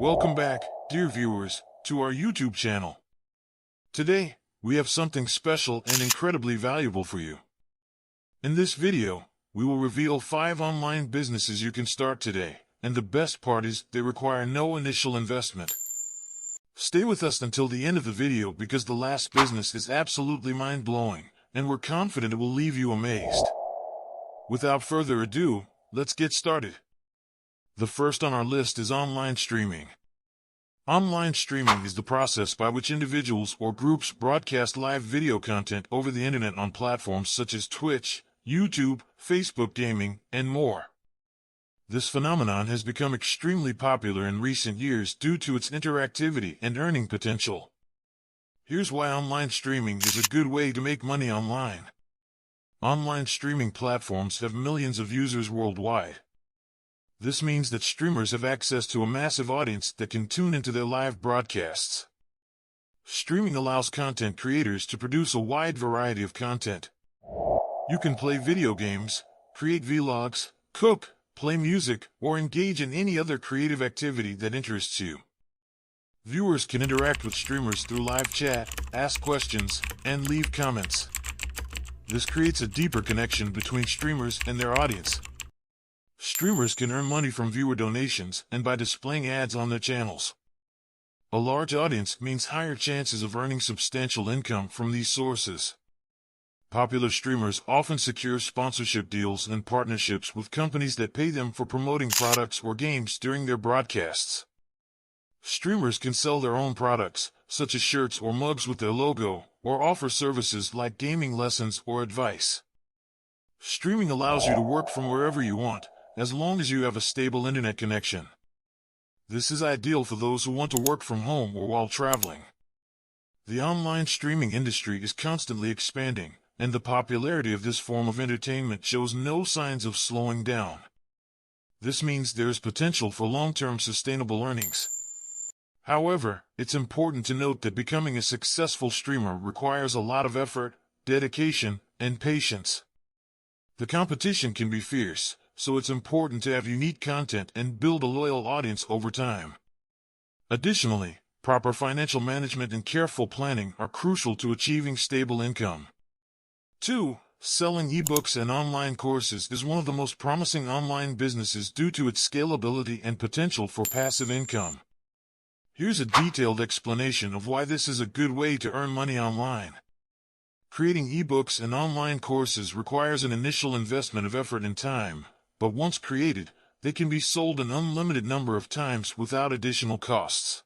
Welcome back, dear viewers, to our YouTube channel. Today, we have something special and incredibly valuable for you. In this video, we will reveal 5 online businesses you can start today, and the best part is they require no initial investment. Stay with us until the end of the video because the last business is absolutely mind-blowing, and we're confident it will leave you amazed. Without further ado, let's get started. The first on our list is online streaming. Online streaming is the process by which individuals or groups broadcast live video content over the internet on platforms such as Twitch, YouTube, Facebook Gaming, and more. This phenomenon has become extremely popular in recent years due to its interactivity and earning potential. Here's why online streaming is a good way to make money online. Online streaming platforms have millions of users worldwide. This means that streamers have access to a massive audience that can tune into their live broadcasts. Streaming allows content creators to produce a wide variety of content. You can play video games, create vlogs, cook, play music, or engage in any other creative activity that interests you. Viewers can interact with streamers through live chat, ask questions, and leave comments. This creates a deeper connection between streamers and their audience. Streamers can earn money from viewer donations and by displaying ads on their channels. A large audience means higher chances of earning substantial income from these sources. Popular streamers often secure sponsorship deals and partnerships with companies that pay them for promoting products or games during their broadcasts. Streamers can sell their own products, such as shirts or mugs with their logo, or offer services like gaming lessons or advice. Streaming allows you to work from wherever you want, as long as you have a stable internet connection. This is ideal for those who want to work from home or while traveling. The online streaming industry is constantly expanding, and the popularity of this form of entertainment shows no signs of slowing down. This means there is potential for long-term sustainable earnings. However, it's important to note that becoming a successful streamer requires a lot of effort, dedication, and patience. The competition can be fierce, so it's important to have unique content and build a loyal audience over time. Additionally, proper financial management and careful planning are crucial to achieving stable income. 2. Selling ebooks and online courses is one of the most promising online businesses due to its scalability and potential for passive income. Here's a detailed explanation of why this is a good way to earn money online. Creating ebooks and online courses requires an initial investment of effort and time, but once created, they can be sold an unlimited number of times without additional costs.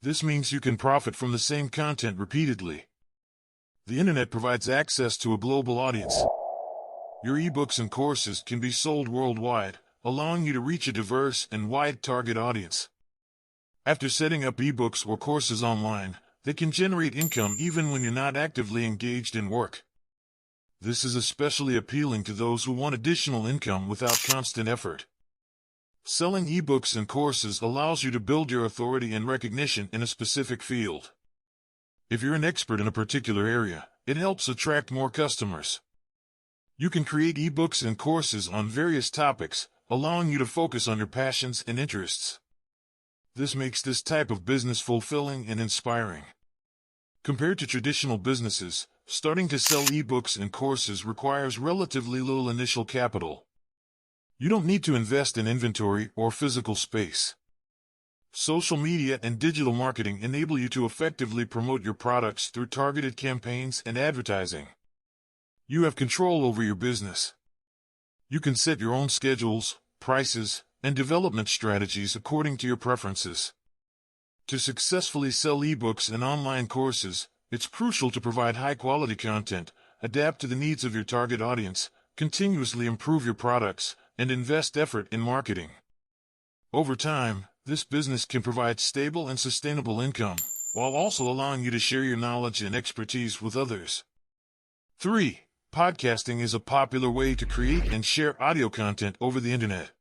This means you can profit from the same content repeatedly. The internet provides access to a global audience. Your ebooks and courses can be sold worldwide, allowing you to reach a diverse and wide target audience. After setting up ebooks or courses online, they can generate income even when you're not actively engaged in work. This is especially appealing to those who want additional income without constant effort. Selling ebooks and courses allows you to build your authority and recognition in a specific field. If you're an expert in a particular area, it helps attract more customers. You can create ebooks and courses on various topics, allowing you to focus on your passions and interests. This makes this type of business fulfilling and inspiring. Compared to traditional businesses, starting to sell ebooks and courses requires relatively little initial capital. You don't need to invest in inventory or physical space. Social media and digital marketing enable you to effectively promote your products through targeted campaigns and advertising. You have control over your business. You can set your own schedules, prices, and development strategies according to your preferences. To successfully sell ebooks and online courses, it's crucial to provide high-quality content, adapt to the needs of your target audience, continuously improve your products, and invest effort in marketing. Over time, this business can provide stable and sustainable income, while also allowing you to share your knowledge and expertise with others. 3. Podcasting is a popular way to create and share audio content over the internet.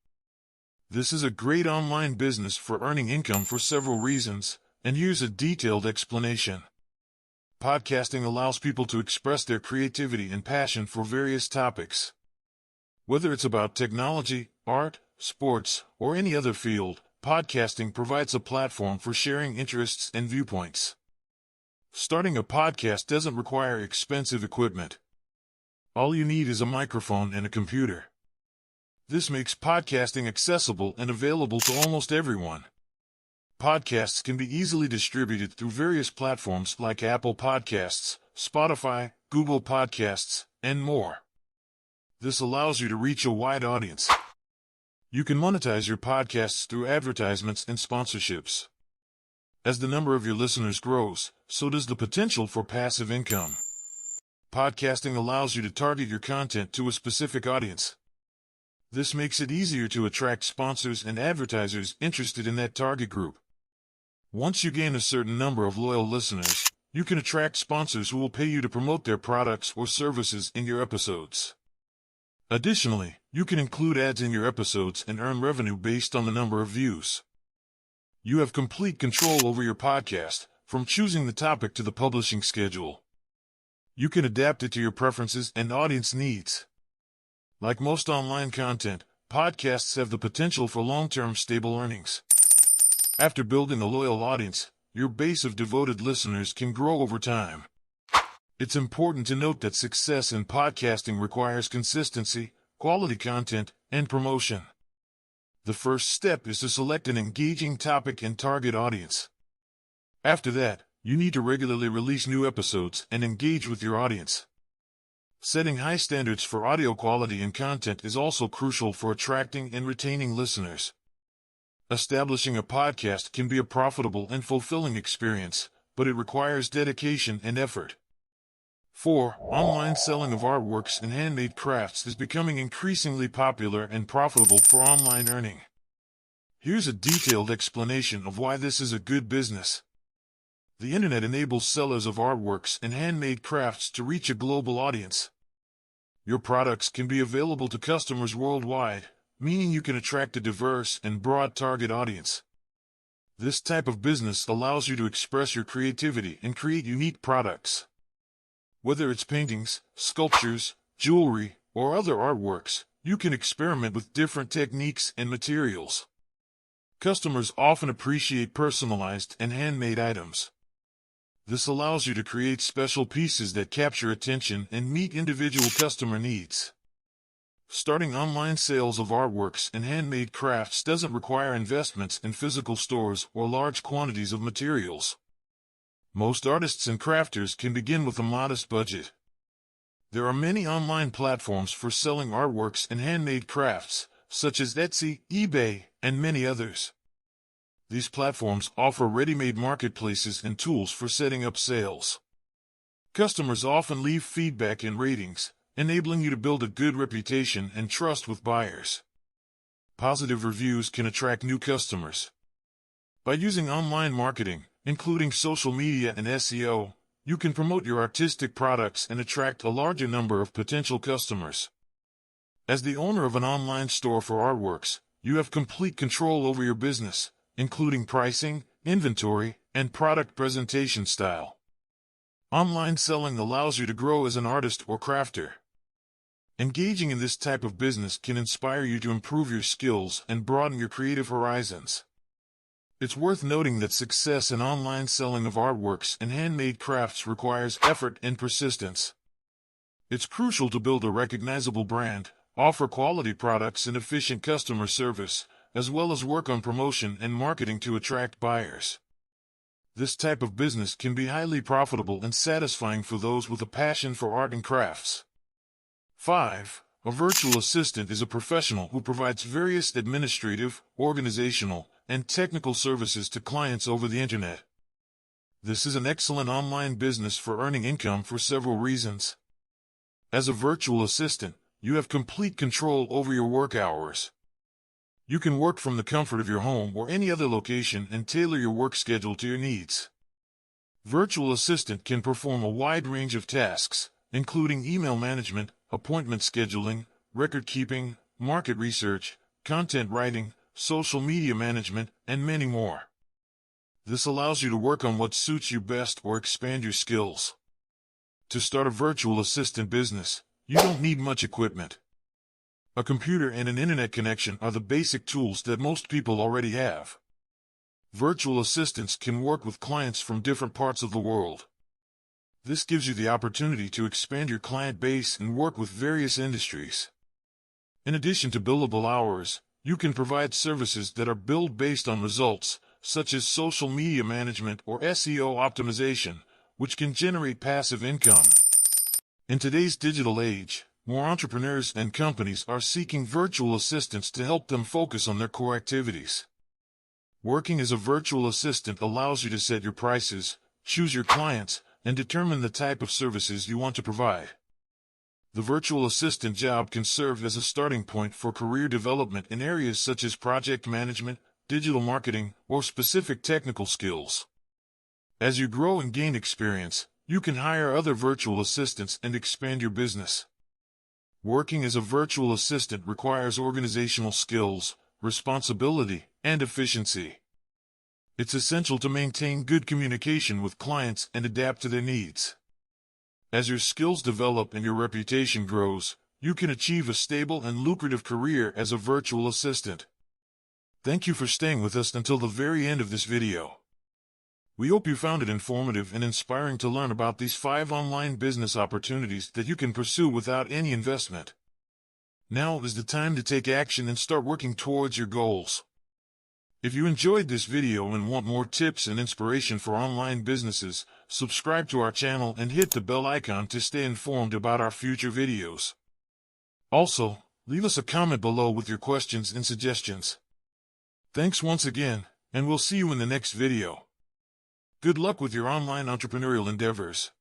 This is a great online business for earning income for several reasons, and here's a detailed explanation. Podcasting allows people to express their creativity and passion for various topics. Whether it's about technology, art, sports, or any other field, podcasting provides a platform for sharing interests and viewpoints. Starting a podcast doesn't require expensive equipment. All you need is a microphone and a computer. This makes podcasting accessible and available to almost everyone. Podcasts can be easily distributed through various platforms like Apple Podcasts, Spotify, Google Podcasts, and more. This allows you to reach a wide audience. You can monetize your podcasts through advertisements and sponsorships. As the number of your listeners grows, so does the potential for passive income. Podcasting allows you to target your content to a specific audience. This makes it easier to attract sponsors and advertisers interested in that target group. Once you gain a certain number of loyal listeners, you can attract sponsors who will pay you to promote their products or services in your episodes. Additionally, you can include ads in your episodes and earn revenue based on the number of views. You have complete control over your podcast, from choosing the topic to the publishing schedule. You can adapt it to your preferences and audience needs. Like most online content, podcasts have the potential for long-term stable earnings. After building a loyal audience, your base of devoted listeners can grow over time. It's important to note that success in podcasting requires consistency, quality content, and promotion. The first step is to select an engaging topic and target audience. After that, you need to regularly release new episodes and engage with your audience. Setting high standards for audio quality and content is also crucial for attracting and retaining listeners. Establishing a podcast can be a profitable and fulfilling experience, but it requires dedication and effort. 4. Online selling of artworks and handmade crafts is becoming increasingly popular and profitable for online earning. Here's a detailed explanation of why this is a good business. The internet enables sellers of artworks and handmade crafts to reach a global audience. Your products can be available to customers worldwide, meaning you can attract a diverse and broad target audience. This type of business allows you to express your creativity and create unique products. Whether it's paintings, sculptures, jewelry, or other artworks, you can experiment with different techniques and materials. Customers often appreciate personalized and handmade items. This allows you to create special pieces that capture attention and meet individual customer needs. Starting online sales of artworks and handmade crafts doesn't require investments in physical stores or large quantities of materials. Most artists and crafters can begin with a modest budget. There are many online platforms for selling artworks and handmade crafts, such as Etsy, eBay, and many others. These platforms offer ready-made marketplaces and tools for setting up sales. Customers often leave feedback and ratings, enabling you to build a good reputation and trust with buyers. Positive reviews can attract new customers. By using online marketing, including social media and SEO, you can promote your artistic products and attract a larger number of potential customers. As the owner of an online store for artworks, you have complete control over your business, including pricing, inventory, and product presentation style. Online selling allows you to grow as an artist or crafter. Engaging in this type of business can inspire you to improve your skills and broaden your creative horizons. It's worth noting that success in online selling of artworks and handmade crafts requires effort and persistence. It's crucial to build a recognizable brand, offer quality products and efficient customer service, as well as work on promotion and marketing to attract buyers. This type of business can be highly profitable and satisfying for those with a passion for art and crafts. 5. A virtual assistant is a professional who provides various administrative, organizational, and technical services to clients over the internet. This is an excellent online business for earning income for several reasons. As a virtual assistant, you have complete control over your work hours. You can work from the comfort of your home or any other location and tailor your work schedule to your needs. Virtual Assistant can perform a wide range of tasks, including email management, appointment scheduling, record keeping, market research, content writing, social media management, and many more. This allows you to work on what suits you best or expand your skills. To start a virtual assistant business, you don't need much equipment. A computer and an internet connection are the basic tools that most people already have. Virtual assistants can work with clients from different parts of the world. This gives you the opportunity to expand your client base and work with various industries. In addition to billable hours, you can provide services that are billed based on results, such as social media management or SEO optimization, which can generate passive income. In today's digital age, more entrepreneurs and companies are seeking virtual assistants to help them focus on their core activities. Working as a virtual assistant allows you to set your prices, choose your clients, and determine the type of services you want to provide. The virtual assistant job can serve as a starting point for career development in areas such as project management, digital marketing, or specific technical skills. As you grow and gain experience, you can hire other virtual assistants and expand your business. Working as a virtual assistant requires organizational skills, responsibility, and efficiency. It's essential to maintain good communication with clients and adapt to their needs. As your skills develop and your reputation grows, you can achieve a stable and lucrative career as a virtual assistant. Thank you for staying with us until the very end of this video. We hope you found it informative and inspiring to learn about these 5 online business opportunities that you can pursue without any investment. Now is the time to take action and start working towards your goals. If you enjoyed this video and want more tips and inspiration for online businesses, subscribe to our channel and hit the bell icon to stay informed about our future videos. Also, leave us a comment below with your questions and suggestions. Thanks once again, and we'll see you in the next video. Good luck with your online entrepreneurial endeavors.